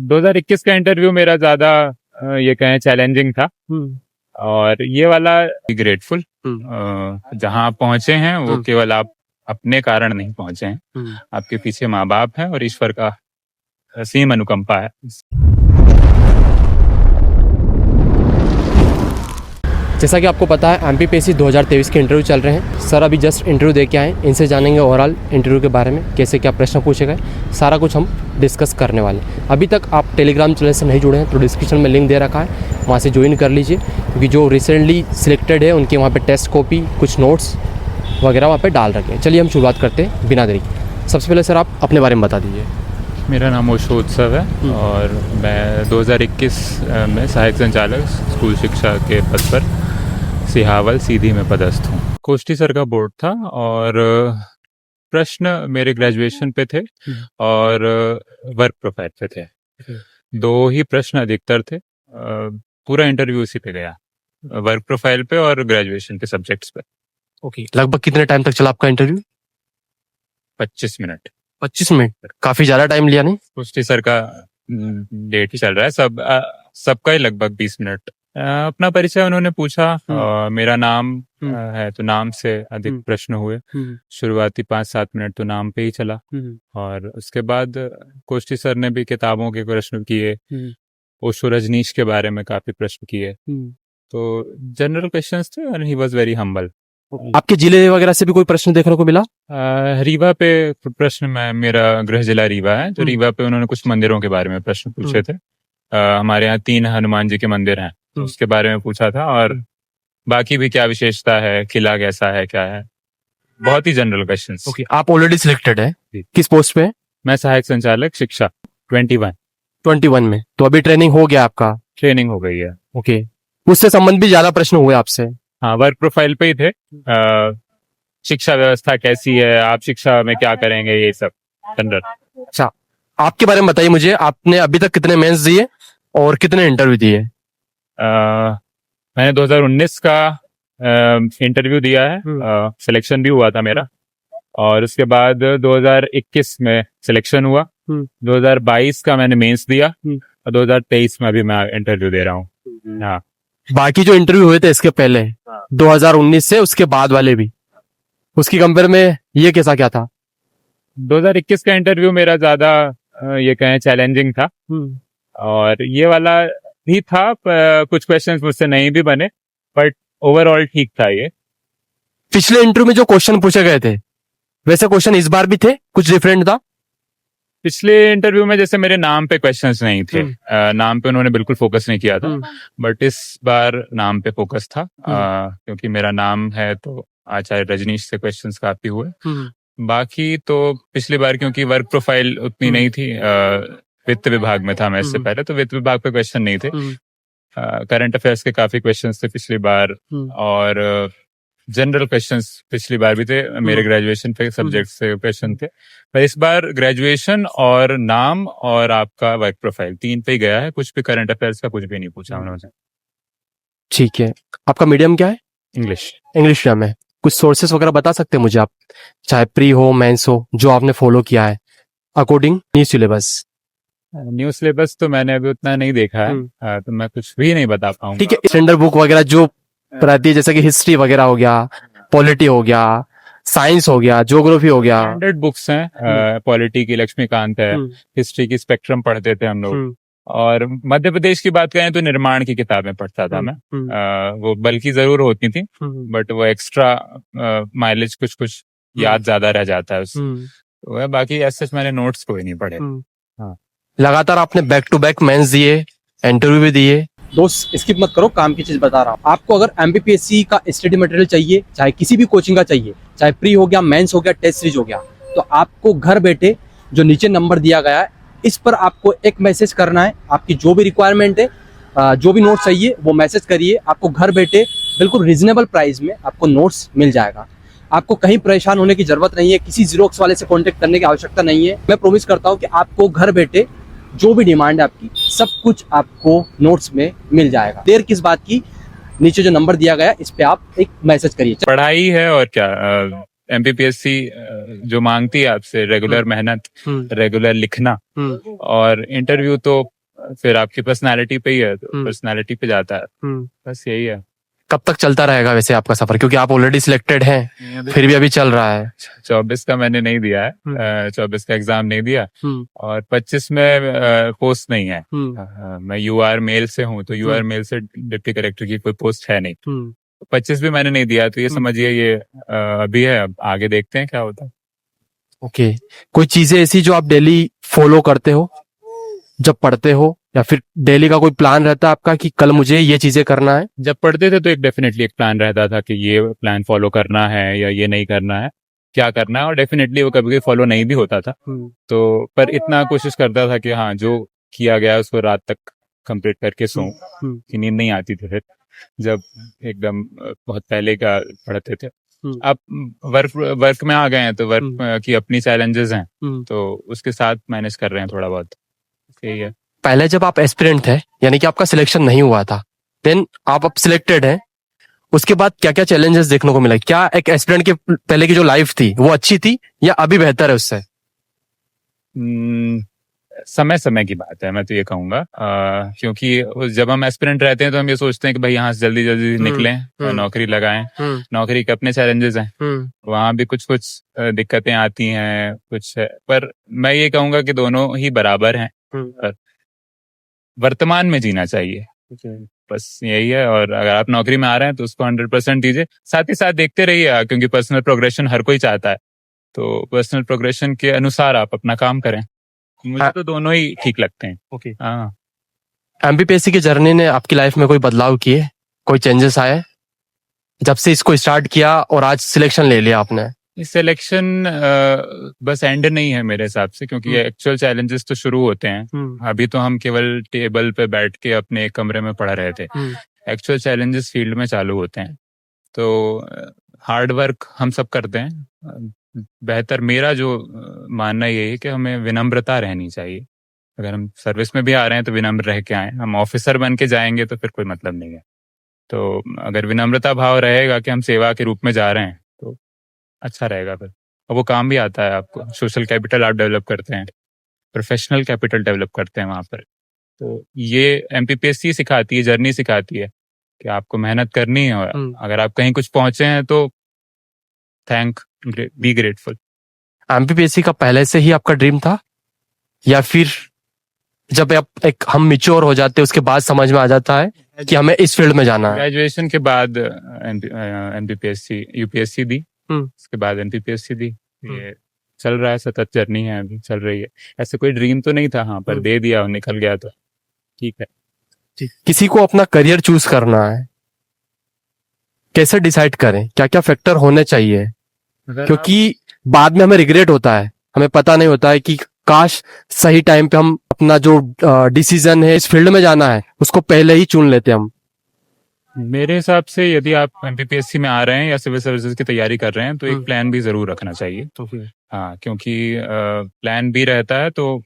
2021 का इंटरव्यू मेरा ज्यादा ये कहें चैलेंजिंग था। और ये वाला ग्रेटफुल जहां आप पहुंचे हैं वो केवल आप अपने कारण नहीं पहुंचे हैं, आपके पीछे माँ बाप है और ईश्वर का असीम अनुकंपा है। जैसा कि आपको पता है MPPSC 2023 के इंटरव्यू चल रहे हैं। सर अभी जस्ट इंटरव्यू दे के आए, इनसे जानेंगे ओवरऑल इंटरव्यू के बारे में, कैसे क्या प्रश्न पूछे गए, सारा कुछ हम डिस्कस करने वाले हैं। अभी तक आप टेलीग्राम चैनल से नहीं जुड़े हैं तो डिस्क्रिप्शन में लिंक दे रखा है, वहाँ से ज्वाइन कर लीजिए, क्योंकि जो रिसेंटली सिलेक्टेड है उनके वहाँ पर टेस्ट कॉपी, कुछ नोट्स वगैरह वहाँ पर डाल रखे हैं। चलिए हम शुरुआत करते हैं बिना देरी। सबसे पहले सर आप अपने बारे में बता दीजिए। मेरा नाम ओशो उत्सव है और मैं 2021 में सहायक संचालक स्कूल शिक्षा के पद पर सिहावल सीधी में पदस्थ हूँ। कोष्टी सर का बोर्ड था और प्रश्न मेरे ग्रेजुएशन पे थे और वर्क प्रोफाइल पे थे। दो ही प्रश्न अधिकतर थे, पूरा इंटरव्यू उसी पे गया, वर्क प्रोफाइल पे और ग्रेजुएशन के सब्जेक्ट्स पे। ओके, लगभग कितने टाइम तक चला आपका इंटरव्यू? 25 मिनट। 25 मिनट, काफी ज्यादा टाइम लिया नहीं? कोष्टी सर का डेट ही चल रहा है, सबका ही लगभग 20 मिनट। अपना परिचय उन्होंने पूछा, मेरा नाम है तो नाम से अधिक प्रश्न हुए। शुरुआती 5-7 मिनट तो नाम पे ही चला और उसके बाद कोष्टी सर ने भी किताबों के प्रश्न किए, ओशो रजनीश के बारे में काफी प्रश्न किए, तो जनरल क्वेश्चंस थे और ही वाज वेरी हम्बल। आपके जिले वगैरह से भी कोई प्रश्न देखने को मिला? रीवा पे प्रश्न में, मेरा गृह जिला रीवा है, तो रीवा पे उन्होंने कुछ मंदिरों के बारे में प्रश्न पूछे थे। हमारे यहाँ 3 हनुमान जी के मंदिर हैं, तो उसके बारे में पूछा था और बाकी भी क्या विशेषता है, किला कैसा है, क्या है, बहुत ही जनरल क्वेश्चंस। ओके, आप ऑलरेडी सिलेक्टेड है, किस पोस्ट पे? मैं सहायक संचालक शिक्षा 21 में। तो अभी ट्रेनिंग हो गया आपका? ट्रेनिंग हो गई है। ओके, उससे संबंध भी ज्यादा प्रश्न हुए आपसे? हाँ, वर्क प्रोफाइल पे ही थे। शिक्षा व्यवस्था कैसी है, आप शिक्षा में क्या करेंगे, ये सब जनरल। अच्छा, आपके बारे में बताइए मुझे, आपने अभी तक कितने मेंस दिए और कितने इंटरव्यू दिए? मैंने 2019 का इंटरव्यू दिया है, सिलेक्शन भी हुआ था मेरा, और उसके बाद 2021 में सिलेक्शन हुआ। 2022 का मैंने मेंस दिया और 2023 में अभी मैं इंटरव्यू दे रहा हूँ। हाँ, बाकी जो इंटरव्यू हुए थे इसके पहले 2019 से उसके बाद वाले भी, उसकी कंपेयर में ये कैसा क्या था? 2021 का इंटरव्यू मेरा ज्यादा ये कहें चैलेंजिंग था और ये वाला भी था, कुछ क्वेश्चंस मुझसे नहीं भी बने, बट ओवरऑल ठीक था। ये पिछले इंटरव्यू में जो क्वेश्चन पूछे गए थे वैसे क्वेश्चन इस बार भी थे, कुछ डिफरेंट था? पिछले इंटरव्यू में जैसे मेरे नाम पे क्वेश्चंस नहीं थे, नाम पे उन्होंने बिल्कुल फोकस नहीं किया था, बट इस बार नाम पे फोकस था, क्योंकि मेरा नाम है तो आचार्य रजनीश से क्वेश्चंस काफी हुए। बाकी तो पिछली बार क्योंकि वर्क प्रोफाइल उतनी नहीं थी, वित्त विभाग में था मैं इससे पहले, तो वित्त विभाग पे क्वेश्चन नहीं थे। करंट अफेयर्स के काफी क्वेश्चंस थे पिछली बार और जनरल क्वेश्चंस पिछली बार भी थे, मेरे ग्रेजुएशन पे सब्जेक्ट से क्वेश्चन थे, पर इस बार ग्रेजुएशन और नाम और आपका वर्क प्रोफाइल 3 पे ही गया है, कुछ भी करंट अफेयर्स का कुछ भी नहीं पूछा उन्होंने। ठीक है, आपका मीडियम क्या है? इंग्लिश मीडियम है। कुछ सोर्सेस वगैरह बता सकते हैं मुझे आप, चाहे प्री हो मेंस हो, जो आपने फॉलो किया है according new syllabus? New syllabus तो मैंने अभी उतना नहीं देखा है, तो मैं कुछ भी नहीं बता पाऊंगा। ठीक है, स्टैंडर्ड बुक वगैरह जो रहती है, जैसे कि हिस्ट्री वगैरह हो गया, पॉलिटी हो गया, साइंस हो गया, ज्योग्राफी हो गया, स्टैंडर्ड बुक्स हैं। पॉलिटी की लक्ष्मीकांत है, हिस्ट्री की स्पेक्ट्रम पढ़ते थे हम लोग, और मध्य प्रदेश की बात करें तो निर्माण की किताबें पढ़ता था मैं। वो बल्कि जरूर होती थी, बट वो एक्स्ट्रा माइलेज कुछ याद ज्यादा रह जाता है उससे। बाकी ऐसे मैंने नोट्स कोई नहीं पढ़े। हाँ, लगातार आपने बैक टू बैक मेंस दिए, इंटरव्यू भी दिए। दोस्त स्किप मत करो, काम की चीज बता रहा हूँ आपको। अगर MPPSC का स्टडी मटेरियल चाहिए, चाहे किसी भी कोचिंग का चाहिए, चाहे प्री हो गया, मेंस हो गया, टेस्ट सीरीज हो गया, तो आपको घर बैठे जो नीचे नंबर दिया गया है इस पर आपको एक मैसेज करना है। आपकी जो भी रिक्वायरमेंट है, जो भी नोट्स चाहिए वो मैसेज करिए, आपको घर बैठे बिल्कुल रीजनेबल प्राइस में आपको नोट्स मिल जाएगा। आपको कहीं परेशान होने की जरूरत नहीं है, किसी जीरोक्स वाले से कॉन्टेक्ट करने की आवश्यकता नहीं है। मैं प्रॉमिस करता हूँ कि आपको घर बैठे जो भी डिमांड है आपकी, सब कुछ आपको नोट्स में मिल जाएगा। देर किस बात की, नीचे जो नंबर दिया गया इस पे आप एक मैसेज करिए। पढ़ाई है और क्या, एमपीपीएससी जो मांगती है आपसे रेगुलर मेहनत, रेगुलर लिखना, और इंटरव्यू तो फिर आपकी पर्सनालिटी पे ही है, तो पर्सनालिटी पे जाता है, बस यही है। कब तक चलता रहेगा वैसे आपका सफर, क्योंकि आप ऑलरेडी सिलेक्टेड हैं, फिर भी अभी चल रहा है? 24 का मैंने नहीं दिया है, 24 का एग्जाम नहीं दिया, और 25 में पोस्ट नहीं है। मैं यूआर मेल से हूँ, तो यूआर मेल से डिप्टी कलेक्टर की कोई पोस्ट है नहीं। 25 भी मैंने नहीं दिया, तो ये समझिए ये अभी है, अब आगे देखते हैं क्या होता है। ओके, कोई चीजें ऐसी जो आप डेली फॉलो करते हो जब पढ़ते हो, या फिर डेली का कोई प्लान रहता है आपका कि कल मुझे ये चीजें करना है? जब पढ़ते थे तो एक डेफिनेटली एक प्लान रहता था कि ये प्लान फॉलो करना है या ये नहीं करना है, क्या करना है, और डेफिनेटली वो कभी कभी फॉलो नहीं भी होता था। तो पर इतना कोशिश करता था कि हाँ, जो किया गया उसको रात तक कंप्लीट करके सोऊं, कि नींद नहीं आती थी फिर, जब एकदम बहुत पहले का पढ़ते थे। अब वर्क में आ गए हैं, तो वर्क की अपनी चैलेंजेस हैं, तो उसके साथ मैनेज कर रहे हैं थोड़ा बहुत, यही है। पहले जब आप एस्पिरेंट थे, यानी कि आपका सिलेक्शन नहीं हुआ था, देन आप अब सिलेक्टेड हैं, उसके बाद क्या क्या चैलेंजेस देखने को मिला? क्या एक एस्पिरेंट के पहले की जो लाइफ थी वो अच्छी थी या अभी बेहतर है उससे? समय समय की बात है, मैं तो ये कहूंगा, क्योंकि जब हम एस्पिरेंट रहते हैं तो हम ये सोचते हैं कि भाई यहाँ से जल्दी जल्दी निकलें, नौकरी लगाएं। नौकरी के अपने चैलेंजेस हैं, वहां भी कुछ कुछ दिक्कतें आती हैं कुछ है, पर मैं ये कहूंगा कि दोनों ही बराबर हैं, पर वर्तमान में जीना चाहिए, बस यही है। और अगर आप नौकरी में आ रहे हैं तो उसको 100% दीजिए, साथ ही साथ देखते रहिए, क्योंकि पर्सनल प्रोग्रेशन हर कोई चाहता है, तो पर्सनल प्रोग्रेशन के अनुसार आप अपना काम करें। मुझे तो दोनों ही ठीक लगते हैं। ओके, हाँ। एमपीपीएससी की जर्नी ने आपकी लाइफ में कोई बदलाव किए, कोई चेंजेस आए जब से इसको स्टार्ट किया और आज सिलेक्शन ले लिया आपने? सिलेक्शन बस एंड नहीं है मेरे हिसाब से, क्योंकि एक्चुअल चैलेंजेस तो शुरू होते हैं। अभी तो हम केवल टेबल पे बैठ के अपने कमरे में पढ़ रहे थे, एक्चुअल चैलेंजेस फील्ड में चालू होते हैं, तो हार्ड वर्क हम सब करते हैं। बेहतर मेरा जो मानना ये है कि हमें विनम्रता रहनी चाहिए। अगर हम सर्विस में भी आ रहे हैं तो विनम्र रह के आए, हम ऑफिसर बन के जाएंगे तो फिर कोई मतलब नहीं है। तो अगर विनम्रता भाव रहेगा कि हम सेवा के रूप में जा रहे हैं तो अच्छा रहेगा फिर, और वो काम भी आता है आपको। सोशल कैपिटल आप डेवलप करते हैं, प्रोफेशनल कैपिटल डेवलप करते हैं वहां पर। तो ये एमपीपीएससी सिखाती है, जर्नी सिखाती है कि आपको मेहनत करनी है, और अगर आप कहीं कुछ पहुंचे हैं तो बी ग्रेटफुल। एमपीपीएससी का पहले से ही आपका ड्रीम था, या फिर जब आप एक हम मैच्योर हो जाते हैं उसके बाद समझ में आ जाता है कि हमें इस फील्ड में जाना है? ग्रेजुएशन के बाद एमपीपीएससी यूपीएससी दी, उसके बाद एमपीपीएससी दी, ये चल रहा है, सतत जर्नी है, अभी चल रही है। ऐसे कोई ड्रीम तो नहीं था, हाँ, पर दे दिया और निकल गया तो ठीक है। किसी को अपना करियर चूज करना है, कैसे डिसाइड करें, क्या क्या फैक्टर होने चाहिए? क्योंकि बाद में हमें रिग्रेट होता है, हमें पता नहीं होता है कि काश सही टाइम पे हम अपना जो डिसीजन है इस फील्ड में जाना है उसको पहले ही चुन लेते हम। मेरे हिसाब से यदि आप एमपीपीएससी में आ रहे हैं या सिविल सर्विसेज की तैयारी कर रहे हैं तो एक प्लान भी जरूर रखना चाहिए। तो फिर हाँ, क्योंकि प्लान भी रहता है तो,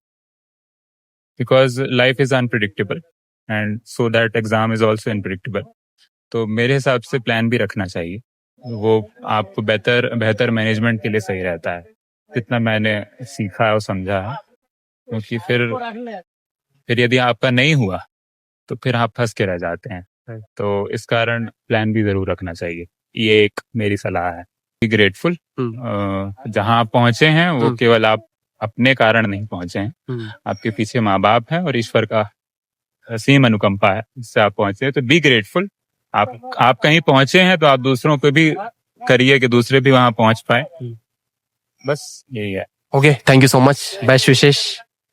because life is unpredictable and so that exam is also unpredictable. तो मेरे हिसाब से प्लान भी रखना चाहिए, वो आपको बेहतर मैनेजमेंट के लिए सही रहता है, जितना मैंने सीखा और समझा है। क्योंकि फिर यदि आपका नहीं हुआ तो फिर आप फंस के रह जाते हैं, तो इस कारण प्लान भी जरूर रखना चाहिए, ये एक मेरी सलाह है। बी ग्रेटफुल, जहां आप पहुंचे हैं वो केवल आप अपने कारण नहीं पहुंचे हैं, आपके पीछे माँ बाप है और ईश्वर का असीम अनुकंपा है, जिससे आप पहुंचे हैं। तो बी ग्रेटफुल, आप कहीं पहुंचे हैं तो आप दूसरों को भी करिए कि दूसरे भी वहां पहुंच पाए, बस यही है। Okay, thank you so much, best wishes.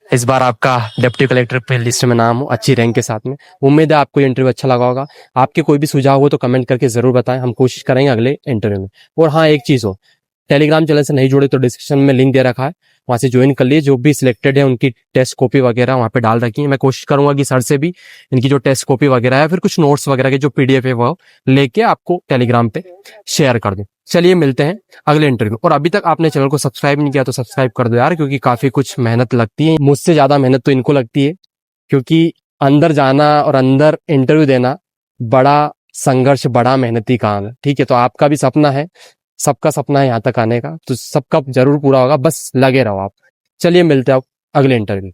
इस बार आपका डिप्टी कलेक्टर पे लिस्ट में नाम हो, अच्छी रैंक के साथ में। उम्मीद है आपको ये इंटरव्यू अच्छा लगा होगा। आपके कोई भी सुझाव हो तो कमेंट करके जरूर बताएं, हम कोशिश करेंगे अगले इंटरव्यू में। और हाँ, एक चीज हो, टेलीग्राम चैनल से नहीं जुड़े तो डिस्क्रिप्शन में लिंक दे रखा है, वहां से ज्वाइन कर लिए। जो भी सिलेक्टेड है उनकी टेस्ट कॉपी वगैरह वहां पे डाल रखी है। मैं कोशिश करूंगा कि सर से भी इनकी जो टेस्ट कॉपी वगैरह है, फिर कुछ नोट्स वगैरह के जो पीडीएफ है वो लेके आपको टेलीग्राम पे शेयर कर दूं। चलिए मिलते हैं अगले इंटरव्यू। और अभी तक आपने चैनल को सब्सक्राइब नहीं किया तो सब्सक्राइब कर दो यार, क्योंकि काफी कुछ मेहनत लगती है, मुझसे ज्यादा मेहनत तो इनको लगती है, क्योंकि अंदर जाना और अंदर इंटरव्यू देना बड़ा संघर्ष, बड़ा मेहनती काम है। ठीक है, तो आपका भी सपना है सबका सपना है यहाँ तक आने का, तो सबका जरूर पूरा होगा, बस लगे रहो आप। चलिए मिलते हैं अब अगले इंटरव्यू।